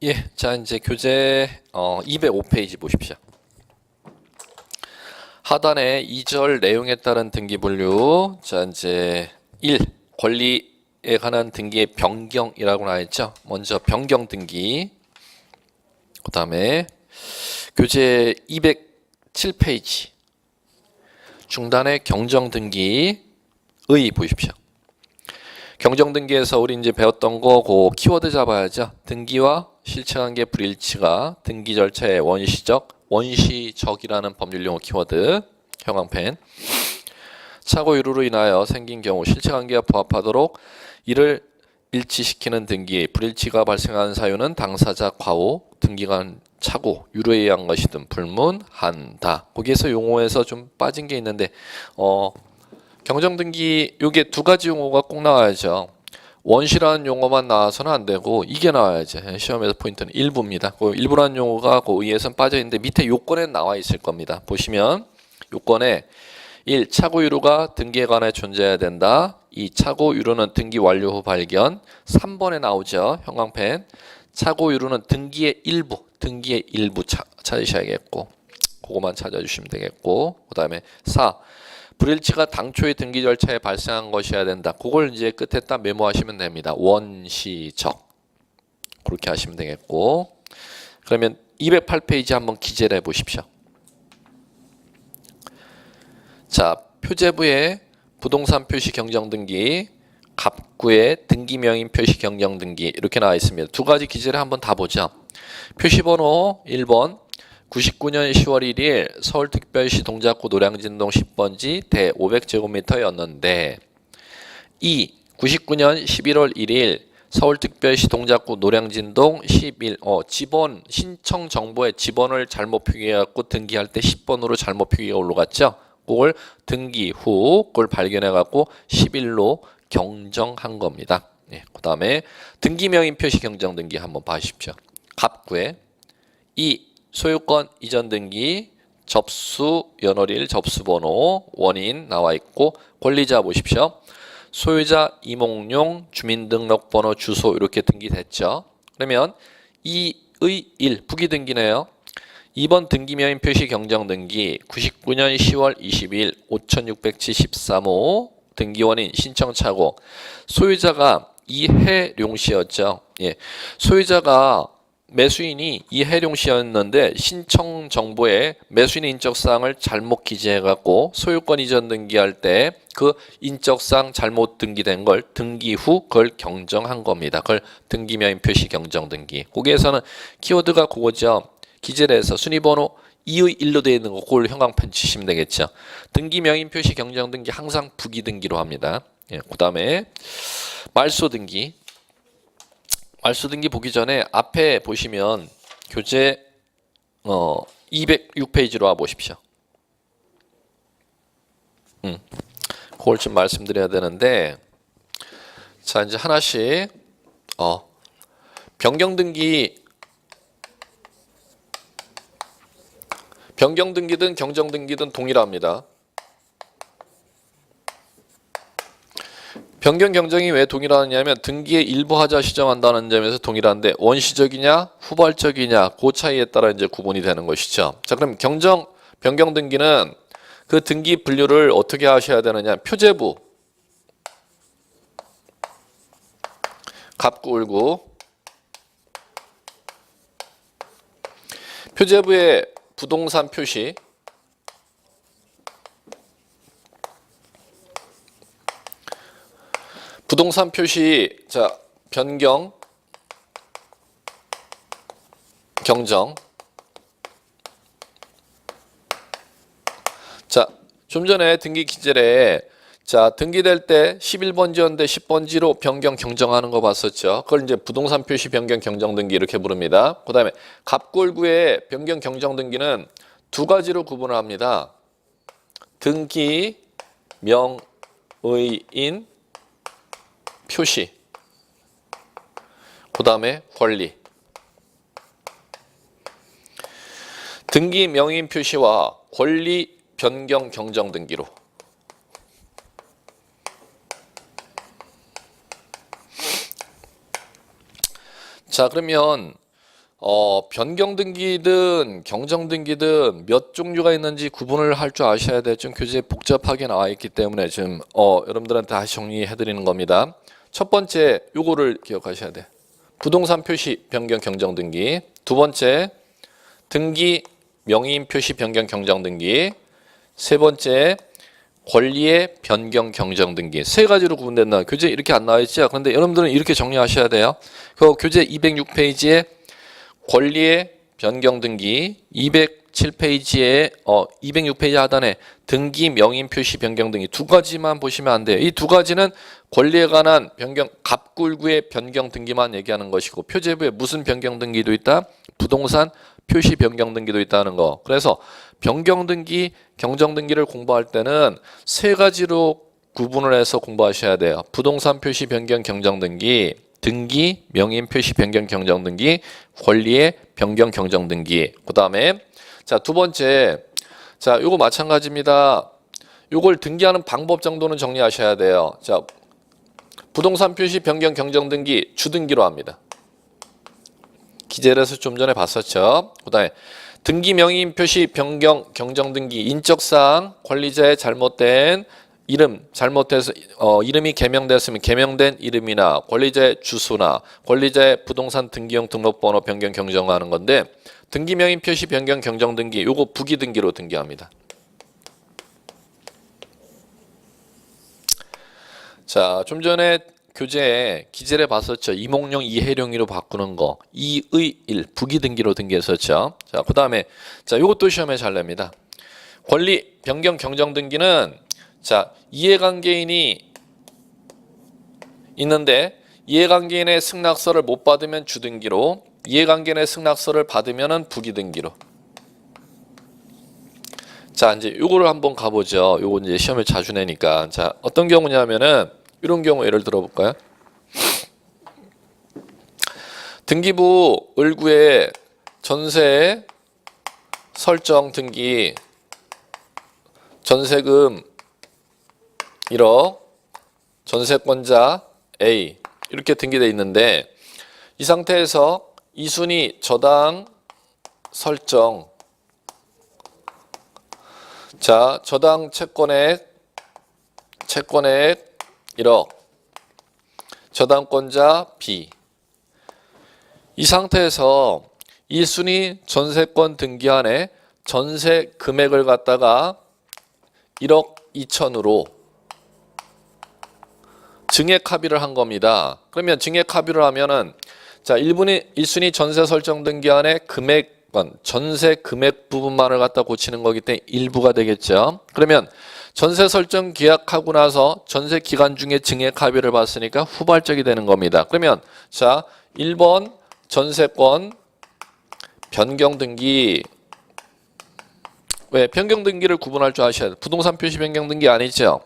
예, 자 이제 교재 205페이지 보십시오. 하단에 2절 내용에 따른 등기 분류. 자 이제 1. 권리에 관한 등기의 변경이라고 나와 있죠. 먼저 변경 등기. 그다음에 교재 207페이지 중단의 경정 등기의 보십시오. 경정 등기에서 우리 이제 배웠던 거 그 키워드 잡아야죠. 등기와 실체관계 불일치가 등기 절차의 원시적이라는 법률 용어 키워드 형광펜. 착오 유루로 인하여 생긴 경우 실체관계와 부합하도록 이를 일치시키는 등기 불일치가 발생하는 사유는 당사자 과오 등기관 착오 유루에 의한 것이든 불문한다. 거기에서 용어에서 좀 빠진 게 있는데 경정등기 요게 두 가지 용어가 꼭 나와야죠. 원시라는 용어만 나와서는 안 되고 이게 나와야죠. 시험에서 포인트는 일부입니다. 그 일부라는 용어가 그 의에선 빠져 있는데 밑에 요건에 나와 있을 겁니다. 보시면 요건에 1. 착오 유루가 등기에 관해 존재해야 된다. 2. 착오 유루는 등기 완료 후 발견. 3번에 나오죠. 형광펜. 착오 유루는 등기의 일부 찾으셔야겠고 그거만 찾아주시면 되겠고 그 다음에 4. 불일치가 당초의 등기 절차에 발생한 것이어야 된다. 그걸 이제 끝에 딱 메모하시면 됩니다. 원시적. 그렇게 하시면 되겠고. 그러면 208페이지 한번 기재를 해보십시오. 자, 표제부에 부동산 표시 경정 등기, 갑구에 등기명인 표시 경정 등기 이렇게 나와 있습니다. 두 가지 기재를 한번 다 보죠. 표시번호 1번. 99년 10월 1일 서울특별시 동작구 노량진동 10번지 대 500제곱미터였는데 2. 99년 11월 1일 서울특별시 동작구 노량진동 11 지번 신청 정보에 지번을 잘못 표기해갖고 등기할 때 10번으로 잘못 표기가 올라갔죠. 그걸 등기 후 그걸 발견해갖고 11로 경정한 겁니다. 네, 그 다음에 등기명인 표시 경정 등기 한번 봐주십시오. 갑구에 2. 소유권 이전 등기 접수 연월일 접수번호 원인 나와 있고 권리자 보십시오. 소유자 이몽룡 주민등록번호 주소 이렇게 등기됐죠. 그러면 2의 1 부기등기네요. 2번 등기명인 표시 경정 등기 99년 10월 20일 5673호 등기원인 신청착오 소유자가 이해룡 씨였죠. 예. 소유자가 매수인이 이해룡 씨였는데 신청 정보에 매수인 인적사항을 잘못 기재해갖고 소유권 이전 등기할 때 그 인적사항 잘못 등기된 걸 등기 후 그걸 경정한 겁니다. 그걸 등기명인 표시 경정 등기. 거기에서는 키워드가 그거죠. 기재를 해서 순위번호 2의 1로 되어 있는 거 그걸 형광펜 치시면 되겠죠. 등기명인 표시 경정 등기 항상 부기등기로 합니다. 예, 그 다음에 말소 등기. 말소 등기 보기 전에 앞에 보시면 교재 206페이지로 와 보십시오. 그걸 좀 말씀드려야 되는데 자 이제 하나씩 변경 등기든 경정 등기든 동일합니다. 변경 경정이 왜 동일하냐면 등기의 일부 하자 시정한다는 점에서 동일한데 원시적이냐 후발적이냐 그 차이에 따라 이제 구분이 되는 것이죠. 자 그럼 변경 등기는 그 등기 분류를 어떻게 하셔야 되느냐. 표제부 갑구 을구 표제부의 부동산 표시 자 변경 경정 자 좀 전에 등기 기재에 자 등기될 때 11번지였는데 10번지로 변경 경정하는 거 봤었죠. 그걸 이제 부동산 표시 변경 경정 등기 이렇게 부릅니다. 그 다음에 갑골구의 변경 경정 등기는 두 가지로 구분을 합니다. 등기 명의인 표시 그 다음에 권리 등기 명의인 표시와 권리 변경 경정 등기로 자 그러면 변경등기든 경정등기든 몇 종류가 있는지 구분을 할 줄 아셔야 돼. 좀 교재에 복잡하게 나와 있기 때문에 지금 여러분들한테 다시 정리해 드리는 겁니다. 첫 번째 요거를 기억하셔야 돼. 부동산 표시 변경 경정등기. 두 번째 등기 명의인 표시 변경 경정등기. 세 번째 권리의 변경 경정등기. 세 가지로 구분된다. 교재 이렇게 안 나와 있죠. 그런데 여러분들은 이렇게 정리하셔야 돼요. 그 교재 206페이지에 권리의 변경 등기, 207페이지에 206페이지 하단에 등기 명인 표시 변경 등기 두 가지만 보시면 안 돼요. 이 두 가지는 권리에 관한 변경 갑굴구의 변경 등기만 얘기하는 것이고 표제부에 무슨 변경 등기도 있다? 부동산 표시 변경 등기도 있다는 거. 그래서 변경 등기, 경정 등기를 공부할 때는 세 가지로 구분을 해서 공부하셔야 돼요. 부동산 표시 변경 경정 등기, 등기 명인 표시 변경 경정 등기, 권리의 변경 경정 등기. 그다음에 자, 두 번째. 자, 요거 마찬가지입니다. 요걸 등기하는 방법 정도는 정리하셔야 돼요. 자, 부동산 표시 변경 경정 등기 주등기로 합니다. 기재에서 좀 전에 봤었죠. 그다음에 등기 명의인 표시 변경 경정 등기 인적사항 권리자의 잘못된 이름 잘못돼서 이름이 개명됐으면 개명된 이름이나 권리자의 주소나 권리자의 부동산 등기용 등록번호 변경 경정하는 건데 등기 명의인 표시 변경 경정 등기 요거 부기 등기로 등기합니다. 자, 좀 전에 교재에 기재를 봤었죠. 이목령 이해령이로 바꾸는 거. 이의 일 부기 등기로 등기했었죠. 자, 그다음에 자, 이것도 시험에 잘 냅니다. 권리 변경 경정 등기는 자, 이해관계인이 있는데 이해관계인의 승낙서를 못 받으면 주등기로, 이해관계인의 승낙서를 받으면은 부기 등기로. 자, 이제 요거를 한번 가보죠. 요거 이제 시험에 자주 내니까. 자, 어떤 경우냐면은 이런 경우 예를 들어볼까요? 등기부 을구에 전세 설정 등기 전세금 1억 전세권자 A 이렇게 등기되어 있는데 이 상태에서 이순위 저당 설정 자 저당 채권액 1억 저당권자 B 이 상태에서 1순위 전세권 등기안에 전세 금액을 갖다가 1억 2천으로 증액 합의를 한 겁니다. 그러면 증액 합의를 하면은 자 1순위 전세 설정 등기안에 금액권 전세 금액 부분만을 갖다 고치는 거기 때문에 일부가 되겠죠. 그러면 전세 설정 계약하고 나서 전세 기간 중에 증액 합의를 봤으니까 후발적이 되는 겁니다. 그러면 자 1번 전세권 변경 등기 왜 변경 등기를 구분할 줄 아셔야 돼요. 부동산 표시 변경 등기 아니죠.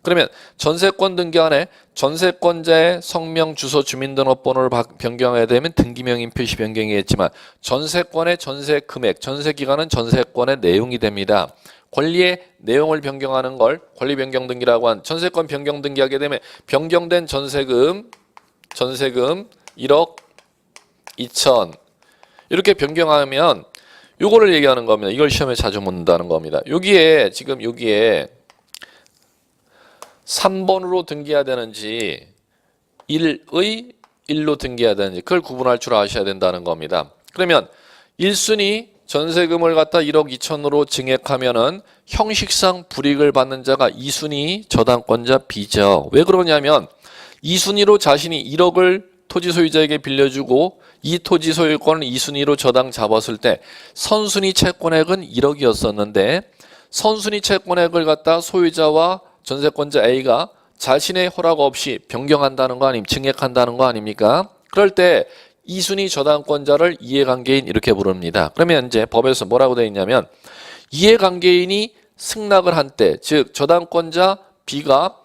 그러면 전세권 등기 안에 전세권자의 성명, 주소, 주민등록번호를 변경해야 되면 등기명인 표시 변경이겠지만 전세권의 전세 금액, 전세 기간은 전세권의 내용이 됩니다. 권리의 내용을 변경하는 걸 권리 변경 등기라고 한 전세권 변경 등기하게 되면 변경된 전세금 1억 2천 이렇게 변경하면 요거를 얘기하는 겁니다. 이걸 시험에 자주 묻는다는 겁니다. 여기에 3번으로 등기해야 되는지 1의 1로 등기해야 되는지 그걸 구분할 줄 아셔야 된다는 겁니다. 그러면 1순위 전세금을 갖다 1억 2천으로 증액하면은 형식상 불이익을 받는 자가 2순위 저당권자 B죠. 왜 그러냐면 2순위로 자신이 1억을 토지 소유자에게 빌려주고 이 토지 소유권을 2순위로 저당 잡았을 때 선순위 채권액은 1억이었었는데 선순위 채권액을 갖다 소유자와 전세권자 A가 자신의 허락 없이 변경한다는 거 아닙니까? 증액한다는 거 아닙니까? 그럴 때 2순위 저당권자를 이해관계인 이렇게 부릅니다. 그러면 이제 법에서 뭐라고 되어 있냐면 이해관계인이 승낙을 한 때, 즉 저당권자 B가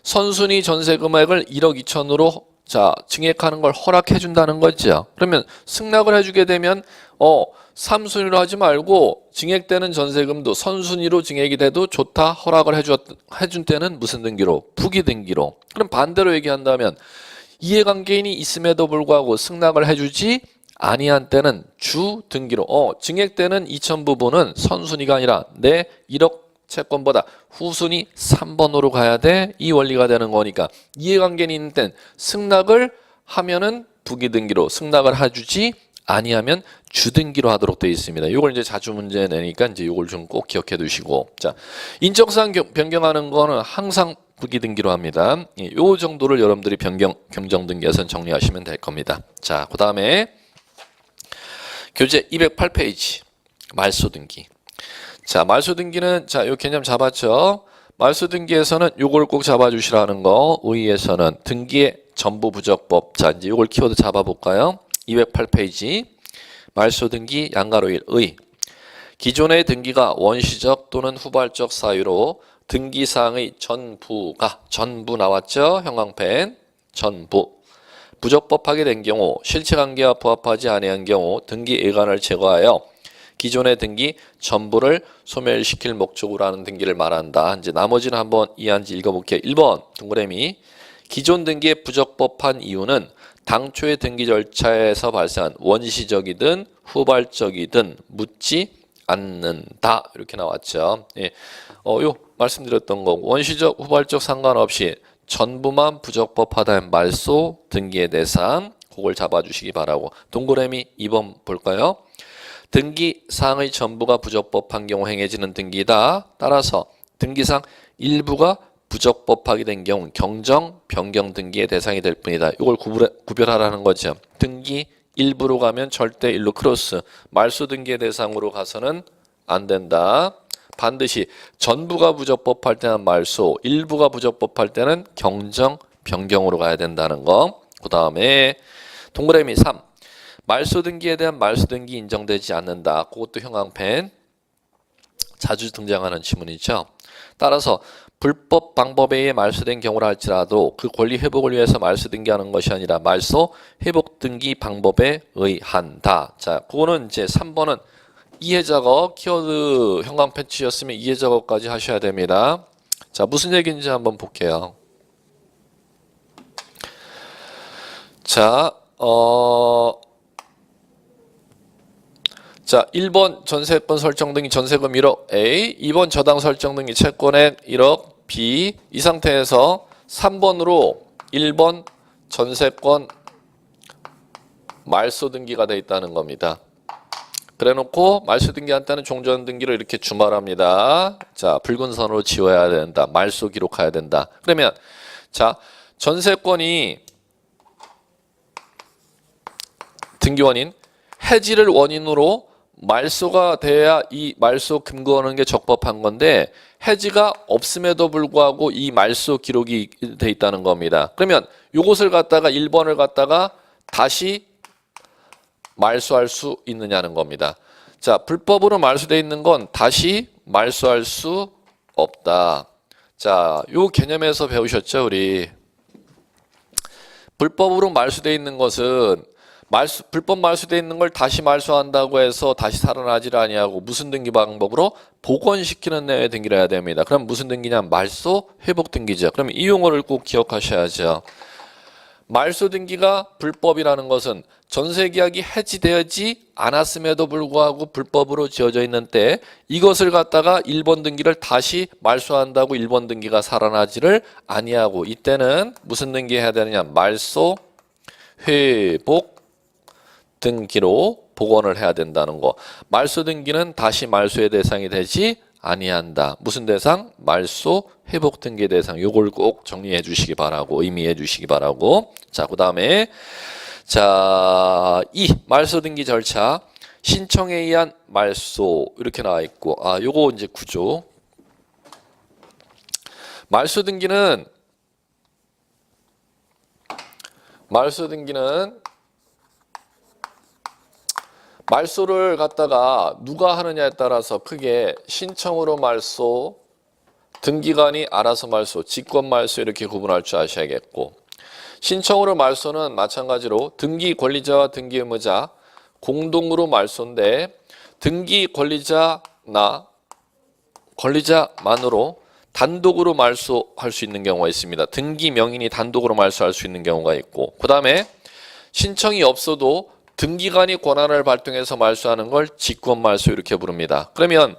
선순위 전세금액을 1억 2천으로 자 증액하는 걸 허락해 준다는 거죠. 그러면 승낙을 해주게 되면 3순위로 하지 말고 증액되는 전세금도 선순위로 증액이 돼도 좋다 허락을 해준 때는 무슨 등기로? 부기 등기로. 그럼 반대로 얘기한다면 이해관계인이 있음에도 불구하고 승낙을 해주지 아니한 때는 주 등기로 증액 때는 이천 부분은 선순위가 아니라 내 1억 채권보다 후순위 3번으로 가야 돼. 이 원리가 되는 거니까 이해관계는 있는 땐 승낙을 하면은 부기등기로 승낙을 해주지 아니하면 주등기로 하도록 되어 있습니다. 이걸 이제 자주 문제 내니까 이제 이걸 좀 꼭 기억해 두시고 자 인적사항 변경하는 거는 항상 부기등기로 합니다. 요 정도를 여러분들이 경정등기에서 정리하시면 될 겁니다. 자, 그 다음에 교재 208페이지 말소등기. 자, 말소등기는 자, 요 개념 잡았죠? 말소등기에서는 요걸 꼭 잡아주시라는 거. 의의에서는 등기의 전부 부적법. 자, 이제 요걸 키워드 잡아볼까요? 208페이지 말소등기 양가로 1 의. 기존의 등기가 원시적 또는 후발적 사유로 등기사항의 전부 나왔죠? 형광펜 전부 부적법하게 된 경우 실체관계와 부합하지 아니한 경우 등기 일관을 제거하여 기존의 등기 전부를 소멸시킬 목적으로 하는 등기를 말한다. 이제 나머지는 한번 이해한지 읽어볼게요. 1번 동그라미 기존 등기에 부적법한 이유는 당초의 등기 절차에서 발생한 원시적이든 후발적이든 묻지 않는다. 이렇게 나왔죠. 예. 요 말씀드렸던 거 원시적 후발적 상관없이 전부만 부적법하다는 말소 등기의 대상 그걸 잡아주시기 바라고. 동그라미 2번 볼까요? 등기사항의 전부가 부적법한 경우 행해지는 등기다. 따라서 등기상 일부가 부적법하게 된 경우 경정 변경 등기의 대상이 될 뿐이다. 이걸 구별하라는 거죠. 등기 일부로 가면 절대 일로 크로스 말소 등기의 대상으로 가서는 안 된다. 반드시 전부가 부적법할 때는 말소, 일부가 부적법할 때는 경정, 변경으로 가야 된다는 거. 그 다음에 동그라미 3. 말소 등기에 대한 말소 등기 인정되지 않는다. 그것도 형광펜. 자주 등장하는 지문이죠. 따라서 불법 방법에 의해 말소된 경우라 할지라도 그 권리 회복을 위해서 말소 등기하는 것이 아니라 말소 회복 등기 방법에 의한다. 자, 그거는 이제 3번은 이해작업 키워드 형광펜 치셨으면 이해작업까지 하셔야 됩니다. 자, 무슨 얘기인지 한번 볼게요. 자, 1번 전세권 설정 등기 전세금 1억 A, 2번 저당 설정 등기 채권액 1억 B. 이 상태에서 3번으로 1번 전세권 말소 등기가 돼 있다는 겁니다. 그래 놓고 말소 등기한 때는 종전 등기를 이렇게 주말합니다. 자, 붉은 선으로 지워야 된다. 말소 기록해야 된다. 그러면 자, 전세권이 등기원인 해지를 원인으로 말소가 돼야 이 말소 금고하는 게 적법한 건데 해지가 없음에도 불구하고 이 말소 기록이 돼 있다는 겁니다. 그러면 요것을 갖다가 1번을 갖다가 다시 말소할 수 있느냐는 겁니다. 자, 불법으로 말소돼 있는 건 다시 말소할 수 없다. 자, 요 개념에서 배우셨죠, 우리. 불법으로 말소돼 있는 것은 불법 말소돼 있는 걸 다시 말소한다고 해서 다시 살아나질 아니하고 무슨 등기 방법으로 복원시키는 내외 등기를 해야 됩니다. 그럼 무슨 등기냐? 말소 회복 등기죠. 그럼 이 용어를 꼭 기억하셔야죠. 말소 등기가 불법이라는 것은 전세계약이 해지되지 않았음에도 불구하고 불법으로 지어져 있는 때 이것을 갖다가 1번 등기를 다시 말소한다고 1번 등기가 살아나지를 아니하고 이때는 무슨 등기 해야 되느냐? 말소 회복 등기로 복원을 해야 된다는 거. 말소 등기는 다시 말소의 대상이 되지 아니한다. 무슨 대상? 말소 회복 등기 대상. 요걸 꼭 정리해 주시기 바라고 의미해 주시기 바라고. 자, 그다음에 자, 말소 등기 절차 신청에 의한 말소 이렇게 나와 있고 요거 이제 구조. 말소 등기는 말소를 갖다가 누가 하느냐에 따라서 크게 신청으로 말소, 등기관이 알아서 말소, 직권 말소 이렇게 구분할 줄 아셔야겠고 신청으로 말소는 마찬가지로 등기 권리자와 등기 의무자 공동으로 말소인데 등기 권리자만으로 단독으로 말소할 수 있는 경우가 있습니다. 등기 명인이 단독으로 말소할 수 있는 경우가 있고 그 다음에 신청이 없어도 등기관이 권한을 발동해서 말소하는 걸 직권말소 이렇게 부릅니다. 그러면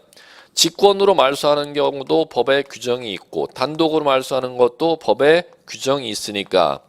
직권으로 말소하는 경우도 법에 규정이 있고 단독으로 말소하는 것도 법에 규정이 있으니까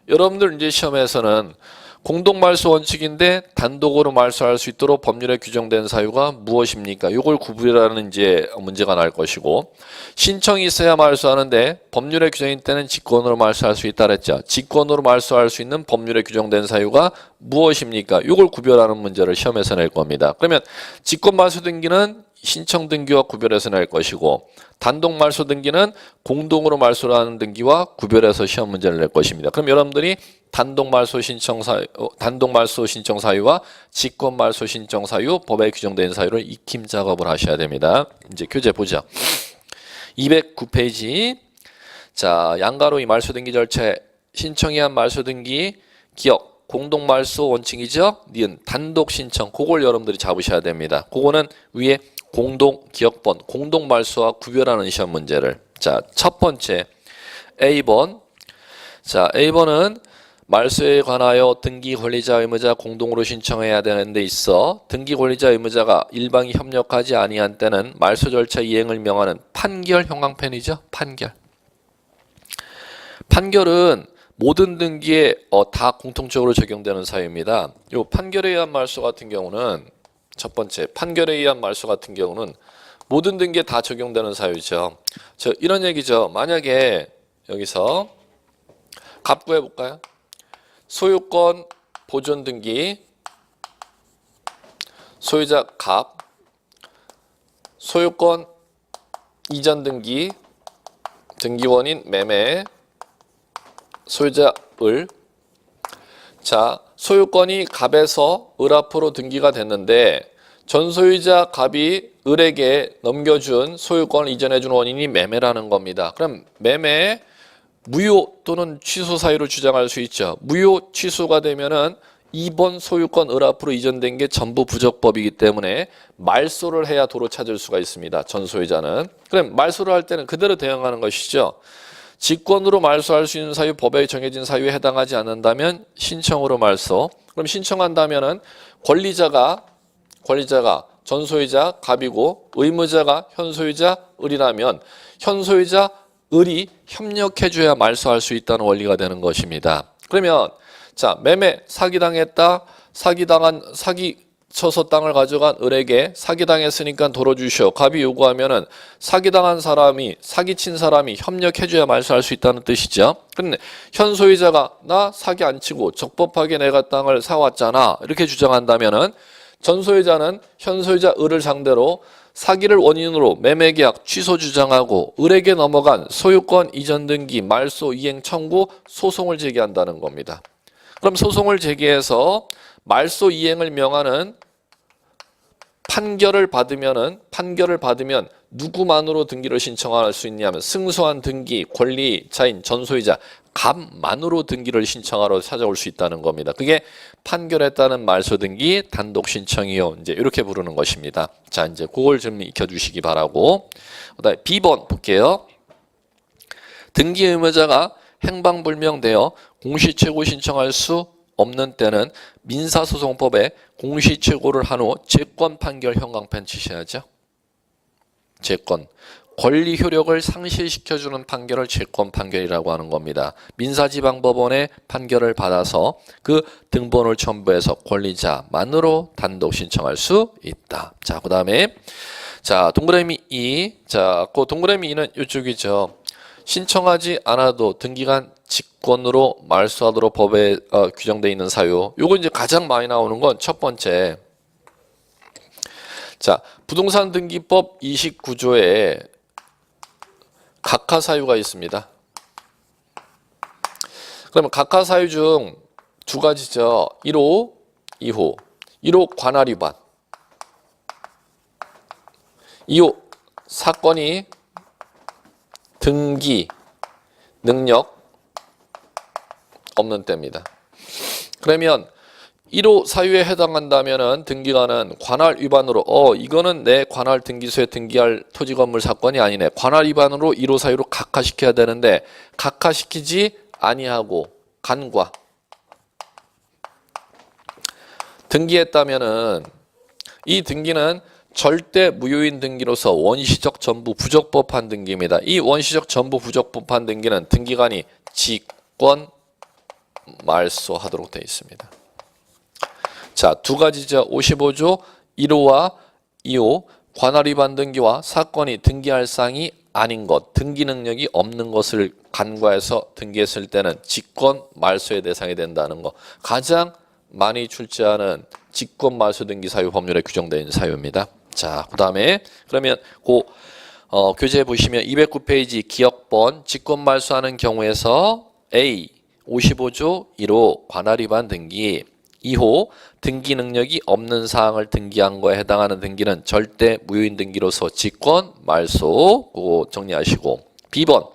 여러분들 이제 시험에서는 공동말소 원칙인데 단독으로 말소할 수 있도록 법률에 규정된 사유가 무엇입니까? 이걸 구분이라는 이제 문제가 날 것이고 신청이 있어야 말소하는데 법률에 규정인 때는 직권으로 말소할 수 있다 그랬죠. 직권으로 말소할 수 있는 법률에 규정된 사유가 무엇입니까? 이걸 구별하는 문제를 시험에서 낼 겁니다. 그러면 직권 말소 등기는 신청 등기와 구별해서 낼 것이고 단독 말소 등기는 공동으로 말소를 하는 등기와 구별해서 시험 문제를 낼 것입니다. 그럼 여러분들이 단독 말소 신청 사유와 직권 말소 신청 사유, 법에 규정된 사유를 익힘 작업을 하셔야 됩니다. 이제 교재 보죠. 209페이지. 자, 양가로 이 말소 등기 절차에 신청이 한 말소 등기 기억 공동 말소 원칙이죠. 니은 단독 신청 그걸 여러분들이 잡으셔야 됩니다. 그거는 위에 공동 기억번, 공동 말소와 구별하는 시험 문제를. 자, 첫 번째 A번. 자, A번은 말소에 관하여 등기 권리자 의무자 공동으로 신청해야 되는 데 있어 등기 권리자 의무자가 일방이 협력하지 아니한 때는 말소 절차 이행을 명하는 판결 형광펜이죠. 판결은 모든 등기에 다 공통적으로 적용되는 사유입니다. 요 판결에 의한 말소 같은 경우는 첫 번째, 판결에 의한 말소 같은 경우는 모든 등기에 다 적용되는 사유죠. 이런 얘기죠. 만약에 여기서 갑구해 볼까요? 소유권 보존 등기, 소유자 갑, 소유권 이전 등기, 등기원인 매매, 소유자 을. 자, 소유권이 갑에서 을 앞으로 등기가 됐는데 전소유자 갑이 을에게 넘겨준 소유권을 이전해준 원인이 매매라는 겁니다. 그럼 매매 무효 또는 취소 사유를 주장할 수 있죠. 무효 취소가 되면은 2번 소유권 을 앞으로 이전된 게 전부 부적법이기 때문에 말소를 해야 도로 찾을 수가 있습니다. 전소유자는. 그럼 말소를 할 때는 그대로 대응하는 것이죠. 직권으로 말소할 수 있는 사유, 법에 정해진 사유에 해당하지 않는다면 신청으로 말소. 그럼 신청한다면은 권리자가 전소유자 갑이고 의무자가 현소유자 을이라면 현소유자 을이 협력해줘야 말소할 수 있다는 원리가 되는 것입니다. 그러면 자, 매매 사기당했다. 사기 쳐서 땅을 가져간 을에게 사기당했으니까 돌아주시오. 갑이 요구하면은 사기당한 사람이 사기친 사람이 협력해줘야 말소할 수 있다는 뜻이죠. 그런데 현소유자가 나 사기 안 치고 적법하게 내가 땅을 사왔잖아 이렇게 주장한다면은 전소유자는 현소유자 을을 상대로 사기를 원인으로 매매계약 취소 주장하고 을에게 넘어간 소유권 이전 등기 말소 이행 청구 소송을 제기한다는 겁니다. 그럼 소송을 제기해서 말소 이행을 명하는 판결을 받으면 누구만으로 등기를 신청할 수 있냐면 승소한 등기 권리자인 전소유자 갑만으로 등기를 신청하러 찾아올 수 있다는 겁니다. 그게 판결에 따른 말소 등기 단독 신청이요. 이제 이렇게 부르는 것입니다. 자, 이제 그걸 좀 익혀주시기 바라고. 그다음에 B번 볼게요. 등기 의무자가 행방불명되어 공시최고 신청할 수 없는 때는 민사소송법에 공시최고를 한 후 재권 판결 형광펜 치셔야죠. 재권. 권리 효력을 상실시켜주는 판결을 재권 판결이라고 하는 겁니다. 민사지방법원의 판결을 받아서 그 등본을 첨부해서 권리자만으로 단독 신청할 수 있다. 자, 그 다음에 자 동그라미 2. 자, 그 동그라미 2는 이쪽이죠. 신청하지 않아도 등기간 직권으로 말소하도록 법에 규정되어 있는 사유. 요거 이제 가장 많이 나오는 건 첫 번째. 자, 부동산 등기법 29조에 각하 사유가 있습니다. 그러면 각하 사유 중 두 가지죠. 1호, 2호. 1호 관할 위반. 2호 사건이 등기 능력 없는 때입니다. 그러면 1호 사유에 해당한다면은 등기관은 관할 위반으로 이거는 내 관할 등기소에 등기할 토지 건물 사건이 아니네. 관할 위반으로 1호 사유로 각하시켜야 되는데 각하시키지 아니하고 간과 등기했다면은 이 등기는 절대 무효인 등기로서 원시적 전부 부적법한 등기입니다. 이 원시적 전부 부적법한 등기는 등기관이 직권 말소하도록 되어 있습니다. 자, 두 가지죠. 55조 1호와 2호 관할 위반 등기와 사건이 등기할 사항이 아닌 것, 등기 능력이 없는 것을 간과해서 등기했을 때는 직권 말소의 대상이 된다는 것. 가장 많이 출제하는 직권 말소 등기 사유 법률에 규정되어 있는 사유입니다. 자, 그다음에 그러면 교재 보시면 209페이지 기억번 직권 말소하는 경우에서 A 55조 1호 관할 위반 등기 2호 등기 능력이 없는 사항을 등기한 거에 해당하는 등기는 절대 무효인 등기로서 직권 말소 그거 정리하시고 B번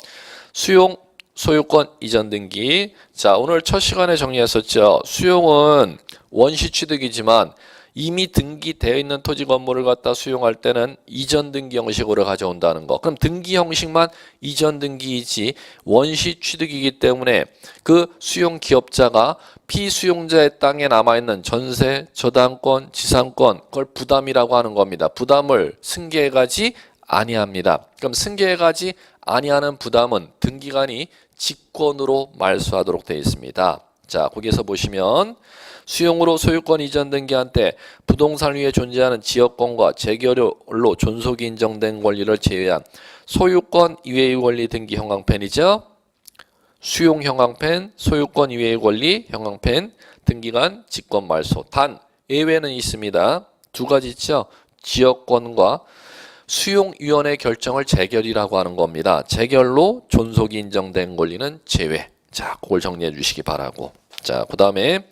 수용 소유권 이전 등기. 자, 오늘 첫 시간에 정리했었죠. 수용은 원시 취득이지만 이미 등기되어 있는 토지 건물을 갖다 수용할 때는 이전 등기 형식으로 가져온다는 거. 그럼 등기 형식만 이전 등기이지 원시 취득이기 때문에 그 수용 기업자가 피수용자의 땅에 남아있는 전세, 저당권, 지상권 그걸 부담이라고 하는 겁니다. 부담을 승계해가지 아니합니다. 그럼 승계해가지 아니하는 부담은 등기관이 직권으로 말소하도록 되어 있습니다. 자, 거기에서 보시면 수용으로 소유권 이전 등기한 때 부동산 위에 존재하는 지역권과 재결로 존속이 인정된 권리를 제외한 소유권 이외의 권리 등기 형광펜이죠. 수용 형광펜, 소유권 이외의 권리 형광펜, 등기관 직권 말소. 단 예외는 있습니다. 두 가지 있죠. 지역권과 수용위원회 결정을 재결이라고 하는 겁니다. 재결로 존속이 인정된 권리는 제외. 자, 그걸 정리해 주시기 바라고. 자, 그 다음에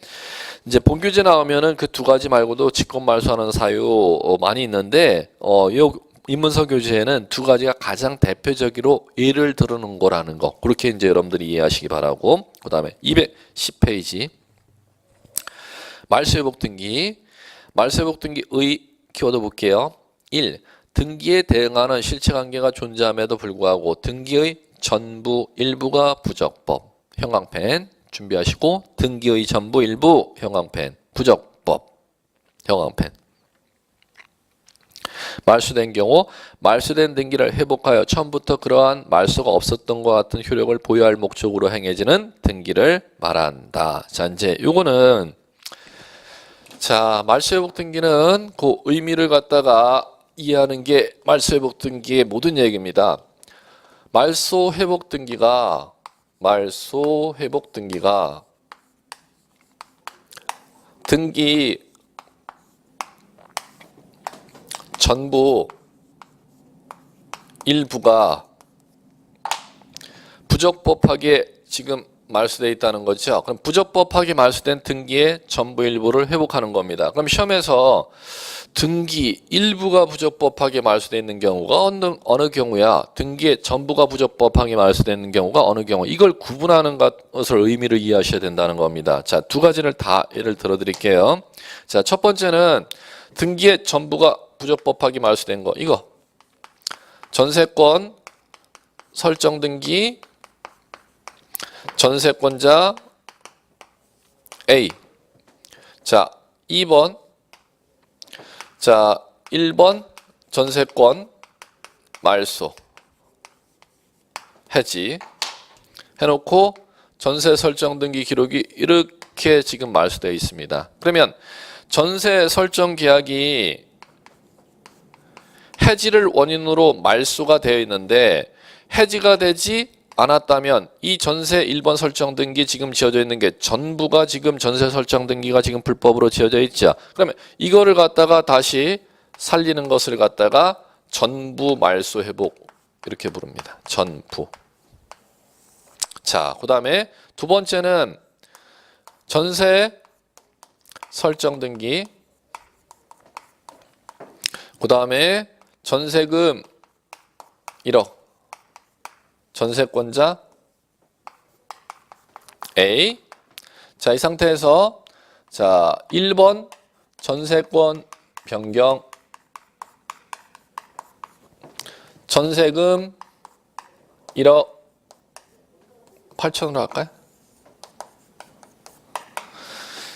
이제 본교재 나오면은 그 두 가지 말고도 직권 말소하는 사유 많이 있는데 요 인문서 교재에는 두 가지가 가장 대표적으로 예를 들어놓은 거라는 거. 그렇게 이제 여러분들이 이해하시기 바라고. 그 다음에 210페이지 말소회복 등기. 말소회복 등기의 키워드 볼게요. 1. 등기에 대응하는 실체관계가 존재함에도 불구하고 등기의 전부 일부가 부적법. 형광펜 준비하시고 등기의 전부 일부 형광펜 부적법 형광펜. 말소된 경우 말소된 등기를 회복하여 처음부터 그러한 말소가 없었던 것 같은 효력을 보유할 목적으로 행해지는 등기를 말한다. 자, 이제 요거는 자, 말소회복 등기는 그 의미를 갖다가 이해하는 게 말소회복 등기의 모든 얘기입니다. 말소회복 등기가 등기 전부 일부가 부적법하게 지금 말소되어 있다는 거죠. 그럼 부적법하게 말소된 등기의 전부 일부를 회복하는 겁니다. 그럼 시험에서 등기 일부가 부적법하게 말소되어 있는 경우가 어느 경우야? 등기의 전부가 부적법하게 말소되어 있는 경우가 어느 경우? 이걸 구분하는 것을 의미를 이해하셔야 된다는 겁니다. 자, 두 가지를 다 예를 들어 드릴게요. 자, 첫 번째는 등기의 전부가 부적법하게 말소된 거. 이거 전세권 설정 등기 전세권자 A. 자, 2번. 자, 1번 전세권 말소 해지 해놓고 전세 설정 등기 기록이 이렇게 지금 말소되어 있습니다. 그러면 전세 설정 계약이 해지를 원인으로 말소가 되어 있는데 해지가 되지 않았다면 이 전세 1번 설정 등기 지금 지어져 있는 게 전부가 지금 전세 설정 등기가 지금 불법으로 지어져 있죠. 그러면 이거를 갖다가 다시 살리는 것을 갖다가 전부 말소 회복 이렇게 부릅니다. 전부. 자, 그다음에 두 번째는 전세 설정 등기. 그다음에 전세금 1억. 전세권자 A. 자, 이 상태에서 자, 1번 전세권 변경 전세금 1억 8천으로 할까요?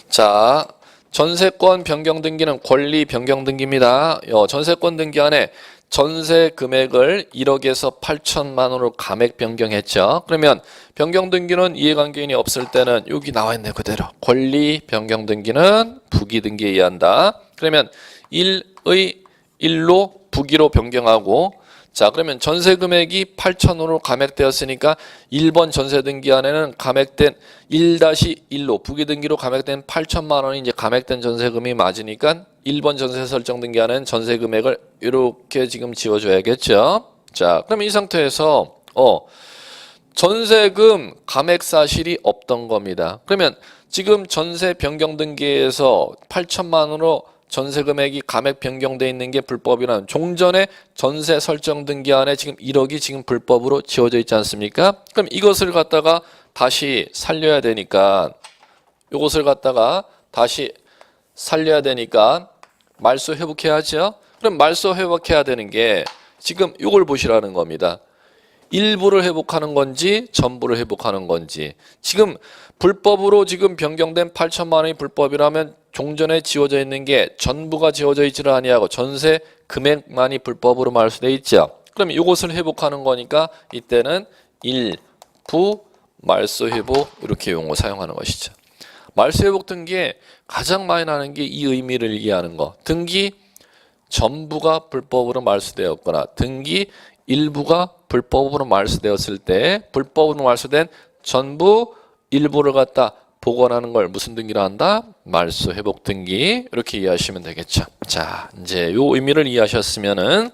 자, 전세권 변경 등기는 권리 변경 등기입니다. 전세권 등기 안에 전세 금액을 1억에서 8천만 원으로 감액 변경했죠. 그러면 변경 등기는 이해관계인이 없을 때는 여기 나와 있네 그대로. 권리 변경 등기는 부기 등기에 의한다. 그러면 1의 1로 부기로 변경하고, 자 그러면 전세 금액이 8천원으로 감액되었으니까 1번 전세 등기 안에는 감액된 1-1로 부기 등기로 감액된 8천만 원이 이제 감액된 전세금이 맞으니까 1번 전세 설정 등기 안에는 전세 금액을 이렇게 지금 지워줘야겠죠. 자 그럼 이 상태에서 전세금 감액 사실이 없던 겁니다. 그러면 지금 전세 변경 등기에서 8천만 원으로 전세 금액이 감액 변경돼 있는 게 불법이라는 종전에 전세 설정 등기 안에 지금 1억이 지금 불법으로 지워져 있지 않습니까? 그럼 이것을 갖다가 다시 살려야 되니까, 이것을 갖다가 다시 살려야 되니까 말소 회복해야죠. 그럼 말소 회복해야 되는 게 지금 이걸 보시라는 겁니다. 일부를 회복하는 건지 전부를 회복하는 건지. 지금 불법으로 지금 변경된 8천만 원이 불법이라면 종전에 지워져 있는 게 전부가 지워져 있지를 아니하고 전세 금액만이 불법으로 말소돼 있죠. 그럼 이것을 회복하는 거니까 이때는 일부 말소 회복 이렇게 용어 사용하는 것이죠. 말소 회복 등기에 가장 많이 나는 게 이 의미를 얘기하는 거. 등기 전부가 불법으로 말소되었거나 등기 일부가 불법으로 말소되었을 때 불법으로 말소된 전부 일부를 갖다 복원하는 걸 무슨 등기라 한다? 말소 회복 등기. 이렇게 이해하시면 되겠죠. 자, 이제 요 의미를 이해하셨으면은,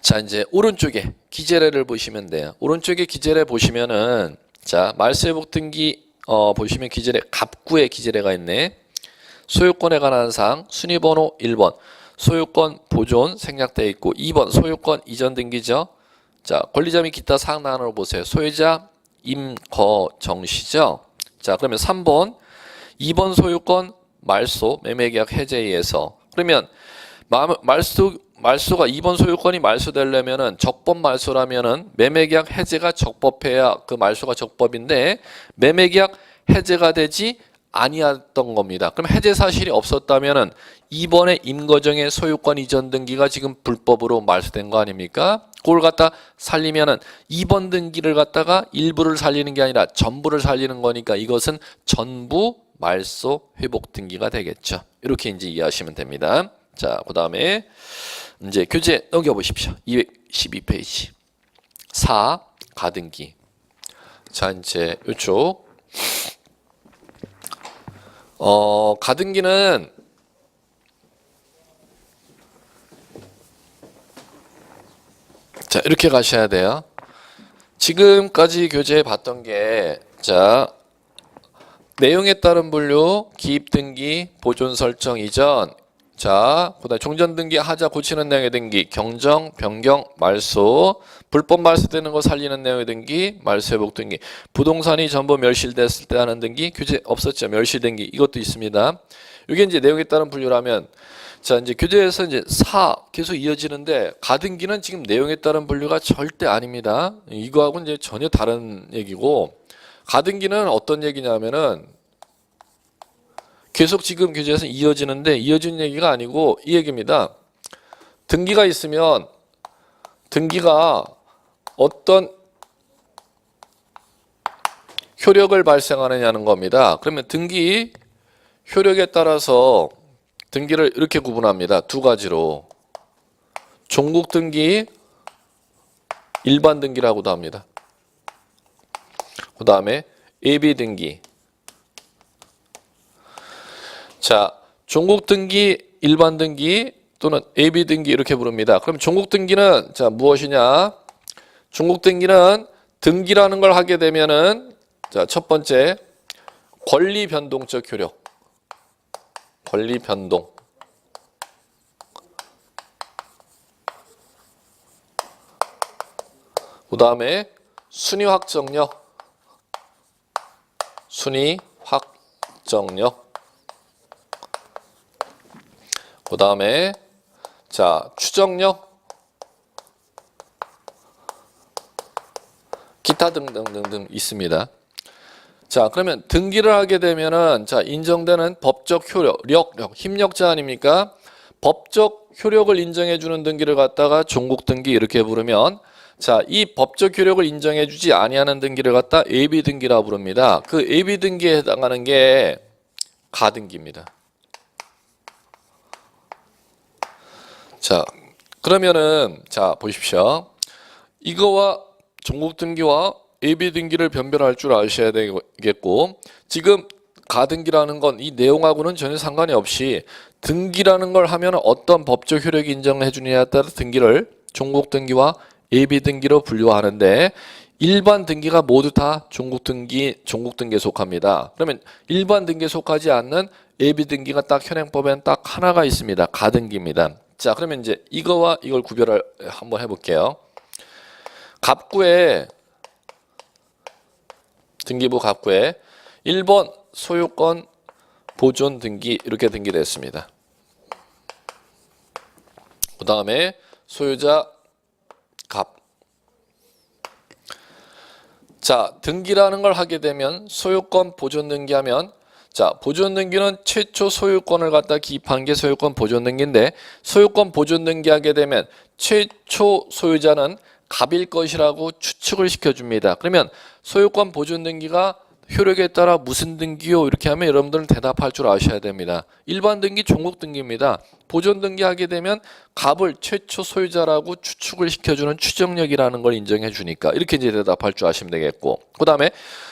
자 이제 오른쪽에 기재례를 보시면 돼요. 오른쪽에 기재례 보시면은, 자 말소 회복 등기 보시면 기재례 갑구에 기재례가 있네. 소유권에 관한 사항 순위번호 1번 소유권 보존 생략되어 있고, 2번 소유권 이전 등기죠. 자 권리자 및 기타 사항 나눠 보세요. 소유자 임거정씨죠. 자 그러면 3번 2번 소유권 말소 매매계약 해제에 의해서. 그러면 말소가 2번 소유권이 말소되려면은 적법 말소라면은 매매계약 해제가 적법해야 그 말소가 적법인데 매매계약 해제가 되지 아니었던 겁니다. 그럼 해제 사실이 없었다면은 2번의 임거정의 소유권 이전 등기가 지금 불법으로 말소된 거 아닙니까? 그걸 갖다 살리면은 2번 등기를 갖다가 일부를 살리는 게 아니라 전부를 살리는 거니까 이것은 전부 말소 회복 등기가 되겠죠. 이렇게 이제 이해하시면 됩니다. 자, 그다음에 이제 교재 넘겨 보십시오. 212페이지. 4 가등기. 자, 이제 이쪽 가등기는 자 이렇게 가셔야 돼요. 지금까지 교재에 봤던 게, 자 내용에 따른 분류, 기입 등기, 보존 설정 이전, 자 그다음에 종전 등기, 하자 고치는 내용의 등기, 경정, 변경, 말소, 불법 말소되는 거 살리는 내용의 등기, 말소 회복 등기, 부동산이 전부 멸실됐을 때 하는 등기, 교재 없었죠. 멸실 등기 이것도 있습니다. 이게 이제 내용에 따른 분류라면, 자 이제 교재에서 이제 4 계속 이어지는데 가등기는 지금 내용에 따른 분류가 절대 아닙니다. 이거하고는 이제 전혀 다른 얘기고, 가등기는 어떤 얘기냐면은 계속 지금 교재에서 이어지는데 이어지는 얘기가 아니고 이 얘기입니다. 등기가 있으면 등기가 어떤 효력을 발생하느냐는 겁니다. 그러면 등기 효력에 따라서 등기를 이렇게 구분합니다. 두 가지로. 종국 등기, 일반 등기라고도 합니다. 그 다음에 예비 등기. 자, 종국 등기, 일반 등기 또는 예비 등기 이렇게 부릅니다. 그럼 종국 등기는 자 무엇이냐? 종국 등기는 등기라는 걸 하게 되면은, 자 첫 번째 권리 변동적 효력. 권리 변동. 그 다음에 순위 확정력. 순위 확정력. 그 다음에 자 추정력. 기타 등등등등 있습니다. 자, 그러면 등기를 하게 되면은 자, 인정되는 법적 효력, 힘력자 아닙니까? 법적 효력을 인정해 주는 등기를 갖다가 종국 등기 이렇게 부르면 자, 이 법적 효력을 인정해 주지 아니하는 등기를 갖다 예비 등기라 부릅니다. 그 예비 등기에 해당하는 게 가등기입니다. 자, 그러면은 자, 보십시오. 이거와 종국 등기와 예비 등기를 변별할 줄 아셔야 되겠고, 지금 가등기라는 건 이 내용하고는 전혀 상관이 없이 등기라는 걸 하면 어떤 법적 효력이 인정해 주느냐에 따라 등기를 종국 등기와 예비 등기로 분류하는데, 일반 등기가 모두 다 종국 등기에 속합니다. 그러면 일반 등기에 속하지 않는 예비 등기가 딱 현행법에는 딱 하나가 있습니다. 가등기입니다. 자, 그러면 이제 이거와 이걸 구별을 한번 해볼게요. 갑구에 등기부 갑구에 1번 소유권 보존 등기 이렇게 등기됐습니다. 그 다음에 소유자 갑. 자, 등기라는 걸 하게 되면 소유권 보존 등기하면 자, 보존 등기는 최초 소유권을 갖다 기입한 게 소유권 보존 등기인데, 소유권 보존 등기하게 되면 최초 소유자는 갑일 것이라고 추측을 시켜줍니다. 그러면 소유권 보존 등기가 효력에 따라 무슨 등기요? 이렇게 하면 여러분들은 대답할 줄 아셔야 됩니다. 일반 등기 종국 등기입니다. 보존 등기하게 되면 갑을 최초 소유자라고 추측을 시켜주는 추정력이라는 걸 인정해 주니까 이렇게 이제 대답할 줄 아시면 되겠고, 그 다음에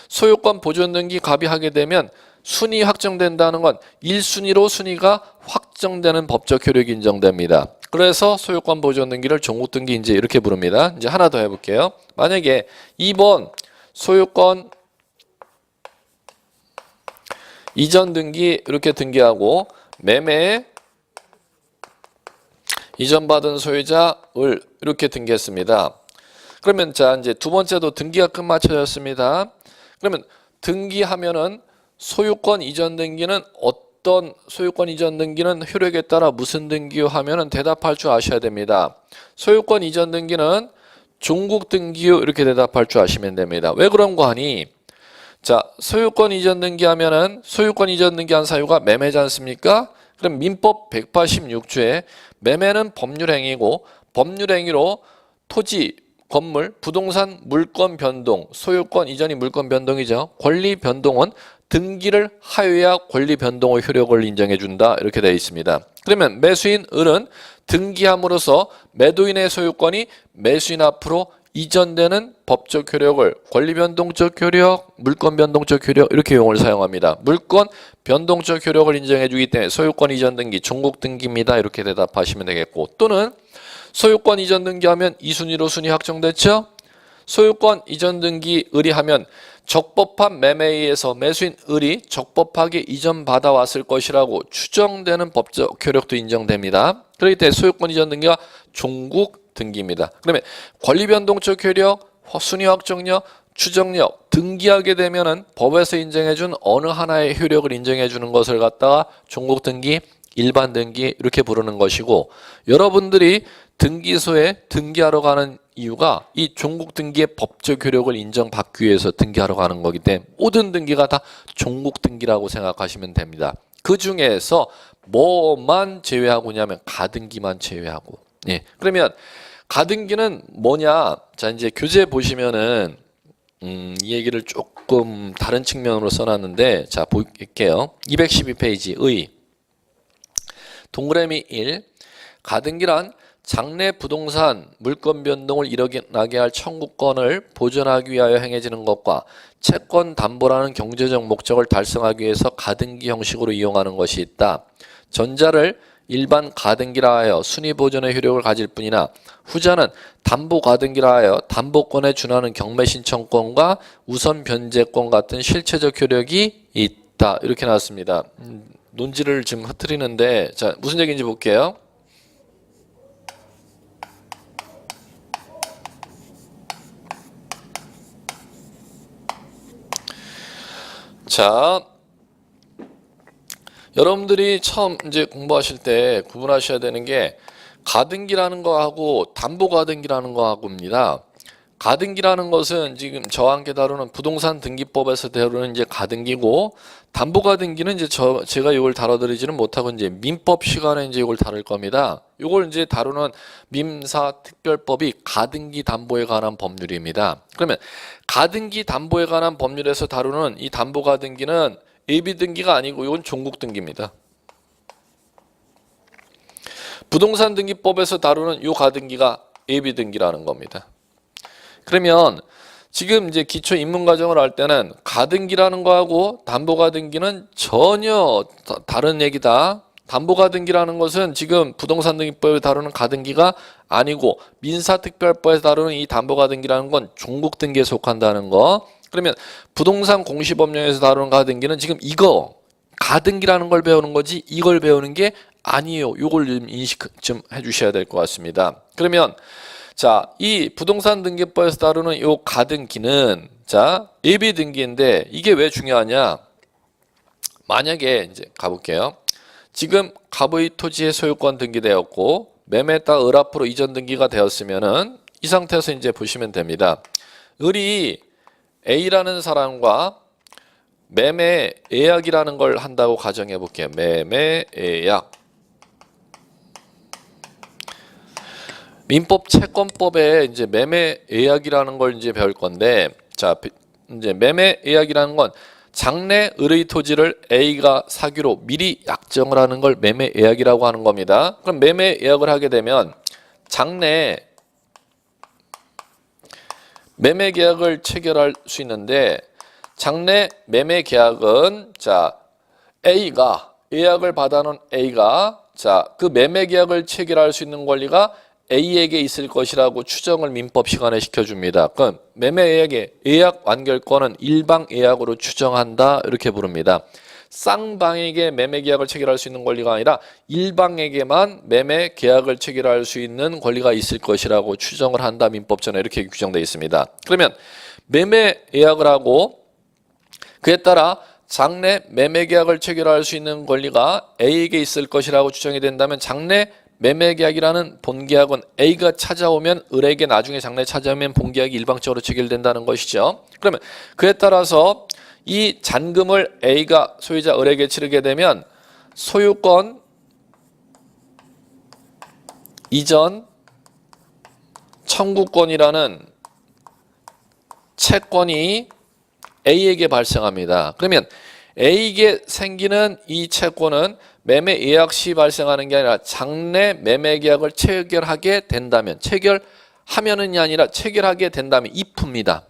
소유권 보존 등기 갑이 하게 되면 순위 확정된다는 건 1순위로 순위가 확정되는 법적 효력이 인정됩니다. 그래서 소유권 보존 등기를 종국 등기 이제 이렇게 부릅니다. 이제 하나 더 해볼게요. 만약에 2번 소유권 이전 등기 이렇게 등기하고 매매 이전받은 소유자을 이렇게 등기했습니다. 그러면 자, 이제 두 번째도 등기가 끝마쳐졌습니다. 그러면 등기하면은 소유권 이전 등기는 어떤 소유권 이전 등기는 효력에 따라 무슨 등기요 하면은 대답할 줄 아셔야 됩니다. 소유권 이전 등기는 종국 등기요 이렇게 대답할 줄 아시면 됩니다. 왜 그런 거 하니? 자, 소유권 이전 등기하면은 소유권 이전 등기한 사유가 매매지 않습니까? 그럼 민법 186조에 매매는 법률행위고 법률행위로 토지, 건물, 부동산, 물권 변동, 소유권 이전이 물권 변동이죠. 권리 변동은 등기를 하여야 권리 변동의 효력을 인정해 준다 이렇게 되어 있습니다. 그러면 매수인 을은 등기함으로써 매도인의 소유권이 매수인 앞으로 이전되는 법적 효력을 권리 변동적 효력, 물권 변동적 효력 이렇게 용어를 사용합니다. 물권 변동적 효력을 인정해 주기 때문에 소유권 이전 등기, 종국 등기입니다. 이렇게 대답하시면 되겠고, 또는 소유권 이전 등기하면 2순위로 순위 확정됐죠? 소유권 이전 등기 의리하면 적법한 매매에 의해서 매수인 을이 적법하게 이전 받아왔을 것이라고 추정되는 법적 효력도 인정됩니다. 그렇기 때문에 소유권 이전 등기가 종국 등기입니다. 그러면 권리 변동적 효력, 순위 확정력, 추정력 등기하게 되면은 법에서 인정해준 어느 하나의 효력을 인정해주는 것을 갖다가 종국 등기, 일반 등기 이렇게 부르는 것이고, 여러분들이 등기소에 등기하러 가는 이유가 이 종국 등기의 법적 효력을 인정받기 위해서 등기하러 가는 거기 때문에 모든 등기가 다 종국 등기라고 생각하시면 됩니다. 그 중에서 뭐만 제외하고냐면 가등기만 제외하고. 예. 그러면 가등기는 뭐냐? 자, 이제 교재 보시면은 이 얘기를 조금 다른 측면으로 써놨는데, 자, 볼게요. 212페이지 의 동그라미 1 가등기란 장래 부동산 물권 변동을 일어나게 할 청구권을 보존하기 위하여 행해지는 것과 채권 담보라는 경제적 목적을 달성하기 위해서 가등기 형식으로 이용하는 것이 있다. 전자를 일반 가등기라 하여 순위 보존의 효력을 가질 뿐이나 후자는 담보 가등기라 하여 담보권에 준하는 경매 신청권과 우선 변제권 같은 실체적 효력이 있다. 이렇게 나왔습니다. 논지를 지금 흐트리는데, 자, 무슨 얘기인지 볼게요. 자, 여러분들이 처음 이제 공부하실 때 구분하셔야 되는 게 가등기라는 거하고 담보 가등기라는 거하고입니다. 가등기라는 것은 지금 저와 함께 다루는 부동산 등기법에서 다루는 이제 가등기고, 담보가등기는 이제 제가 이걸 다뤄드리지는 못하고 이제 민법 시간에 이제 이걸 다룰 겁니다. 이걸 이제 다루는 민사특별법이 가등기 담보에 관한 법률입니다. 그러면 가등기 담보에 관한 법률에서 다루는 이 담보가등기는 예비등기가 아니고 이건 종국등기입니다. 부동산 등기법에서 다루는 이 가등기가 예비등기라는 겁니다. 그러면 지금 이제 기초 입문과정을 할 때는 가등기라는 거하고 담보가등기는 전혀 다른 얘기다. 담보가등기라는 것은 지금 부동산 등기법에 다루는 가등기가 아니고 민사특별법에서 다루는 이 담보가등기라는 건 종국등기에 속한다는 거. 그러면 부동산 공시법령에서 다루는 가등기는 지금 이거 가등기라는 걸 배우는 거지 이걸 배우는 게 아니에요. 이걸 좀 인식 좀 해주셔야 될 것 같습니다. 그러면 자, 이 부동산 등기법에서 다루는 이 가등기는 자, 예비 등기인데 이게 왜 중요하냐? 만약에 이제 가볼게요. 지금 갑의 토지의 소유권 등기되었고 매매에 따라 을 앞으로 이전 등기가 되었으면은 이 상태에서 이제 보시면 됩니다. 을이 A라는 사람과 매매 예약이라는 걸 한다고 가정해 볼게요. 매매 예약. 민법 채권법에 이제 매매 예약이라는 걸 이제 배울 건데, 자, 이제 매매 예약이라는 건 장래 을의 토지를 A가 사기로 미리 약정을 하는 걸 매매 예약이라고 하는 겁니다. 그럼 매매 예약을 하게 되면 장래 매매 계약을 체결할 수 있는데, 장래 매매 계약은 자, A가 예약을 받아놓은 A가 자, 그 매매 계약을 체결할 수 있는 권리가 A에게 있을 것이라고 추정을 민법 시간에 시켜줍니다. 그럼 매매 예약의 예약 완결권은 일방 예약으로 추정한다 이렇게 부릅니다. 쌍방에게 매매 계약을 체결할 수 있는 권리가 아니라 일방에게만 매매 계약을 체결할 수 있는 권리가 있을 것이라고 추정을 한다. 민법전에 이렇게 규정되어 있습니다. 그러면 매매 예약을 하고 그에 따라 장래 매매 계약을 체결할 수 있는 권리가 A에게 있을 것이라고 추정이 된다면 장래 매매 계약이라는 본계약은 A가 찾아오면 을에게 나중에 장래 찾아오면 본계약이 일방적으로 체결된다는 것이죠. 그러면 그에 따라서 이 잔금을 A가 소유자 을에게 치르게 되면 소유권 이전 청구권이라는 채권이 A에게 발생합니다. 그러면 A에게 생기는 이 채권은 매매 예약 시 발생하는 게 아니라 장래 매매 계약을 체결하게 된다면, 체결하면은이 아니라 체결하게 된다면 if입니다.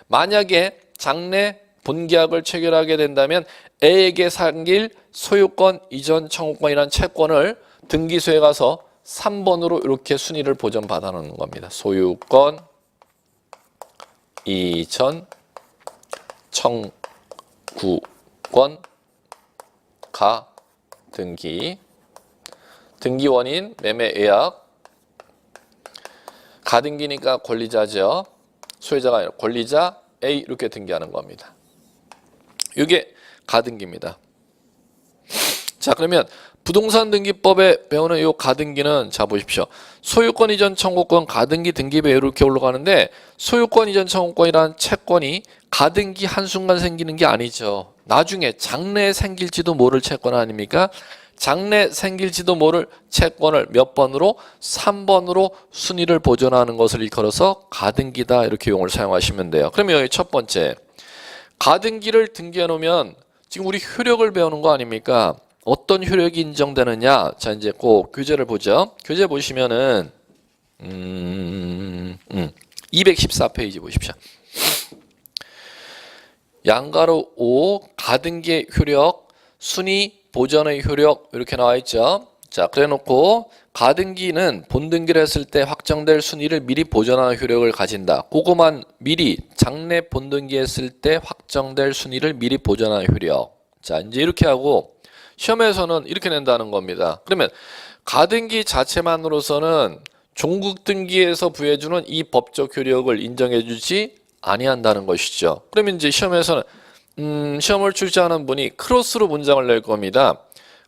만약에 장래 본계약을 체결하게 된다면 A에게 생길 소유권 이전 청구권이라는 채권을 등기소에 가서 3번으로 이렇게 순위를 보전받아 놓는 겁니다. 소유권 이전 청구권 가 등기 원인 매매 예약 가등기니까 권리자죠. 소유자가 아니라 권리자 A 이렇게 등기하는 겁니다. 이게 가등기입니다. 자, 그러면 부동산 등기법에 배우는 이 가등기는 자 보십시오. 소유권 이전 청구권 가등기 등기배 이렇게 올라가는데 소유권 이전 청구권이라는 채권이 가등기 한순간 생기는 게 아니죠. 나중에 장래에 생길지도 모를 채권 아닙니까? 장래 생길지도 모를 채권을 몇 번으로? 3번으로 순위를 보존하는 것을 일컬어서 가등기다 이렇게 용어를 사용하시면 돼요. 그러면 여기 첫 번째 가등기를 등기해 놓으면 지금 우리 효력을 배우는 거 아닙니까? 어떤 효력이 인정되느냐? 자, 이제 꼭 교재를 보죠. 교재 보시면은 214페이지 보십시오. 양가로 5 가등기의 효력, 순위 보전의 효력 이렇게 나와 있죠. 자, 그래 놓고 가등기는 본등기를 했을 때 확정될 순위를 미리 보전하는 효력을 가진다. 그거만 미리 장래 본등기 했을 때 확정될 순위를 미리 보전하는 효력. 자, 이제 이렇게 하고 시험에서는 이렇게 낸다는 겁니다. 그러면 가등기 자체만으로서는 종국등기에서 부여해주는 이 법적 효력을 인정해주지 아니한다는 것이죠. 그러면 이제 시험에서는 시험을 출제하는 분이 크로스로 문장을 낼 겁니다.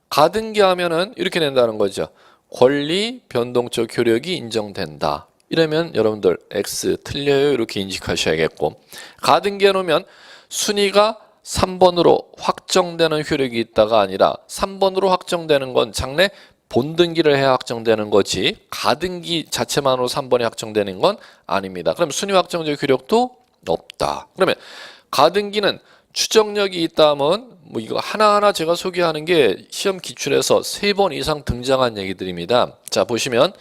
가등기 하면은 이렇게 낸다는 거죠. 권리 변동적 효력이 인정된다. 이러면 여러분들 X 틀려요 이렇게 인식하셔야겠고, 가등기에 놓으면 순위가 3번으로 확정되는 효력이 있다가 아니라 3번으로 확정되는 건 장래 본등기를 해야 확정되는 거지 가등기 자체만으로 3번이 확정되는 건 아닙니다. 그럼 순위 확정적 효력도 없다. 그러면 가등기는 추정력이 있다면 뭐 이거 하나하나 제가 소개하는 게 시험 기출에서 3번 이상 등장한 얘기들입니다. 자, 보시면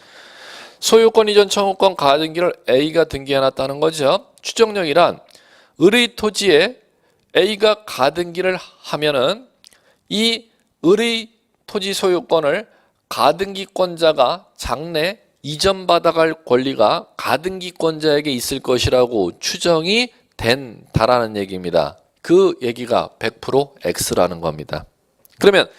소유권 이전 청구권 가등기를 A가 등기해놨다는 거죠. 추정력이란 을의 토지에 A가 가등기를 하면은 이 을의 토지 소유권을 가등기권자가 장래 이전받아갈 권리가 가등기권자에게 있을 것이라고 추정이 된다라는 얘기입니다. 그 얘기가 100% X라는 겁니다. 그러면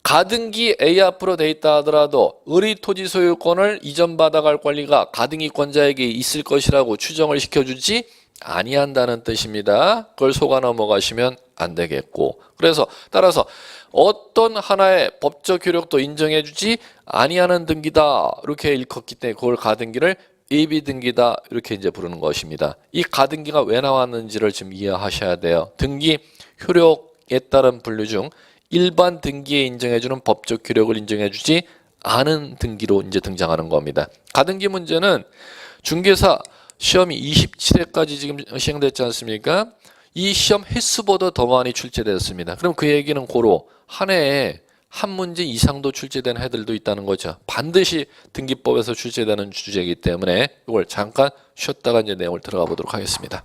가등기 A 앞으로 돼 있다 하더라도 을의 토지 소유권을 이전받아갈 권리가 가등기권자에게 있을 것이라고 추정을 시켜주지 아니한다는 뜻입니다. 그걸 속아 넘어가시면 안 되겠고, 그래서 따라서 어떤 하나의 법적 효력도 인정해주지 아니하는 등기다 이렇게 일컫기 때문에 그걸 가등기를 예비 등기다 이렇게 이제 부르는 것입니다. 이 가등기가 왜 나왔는지를 지금 이해하셔야 돼요. 등기 효력에 따른 분류 중 일반 등기에 인정해주는 법적 효력을 인정해주지 않은 등기로 이제 등장하는 겁니다. 가등기 문제는 중개사 시험이 27회까지 지금 시행됐지 않습니까? 이 시험 횟수보다 더 많이 출제됐습니다. 그럼 그 얘기는 고로 한 해에 한 문제 이상도 출제된 해들도 있다는 거죠. 반드시 등기법에서 출제되는 주제이기 때문에 이걸 잠깐 쉬었다가 이제 내용을 들어가 보도록 하겠습니다.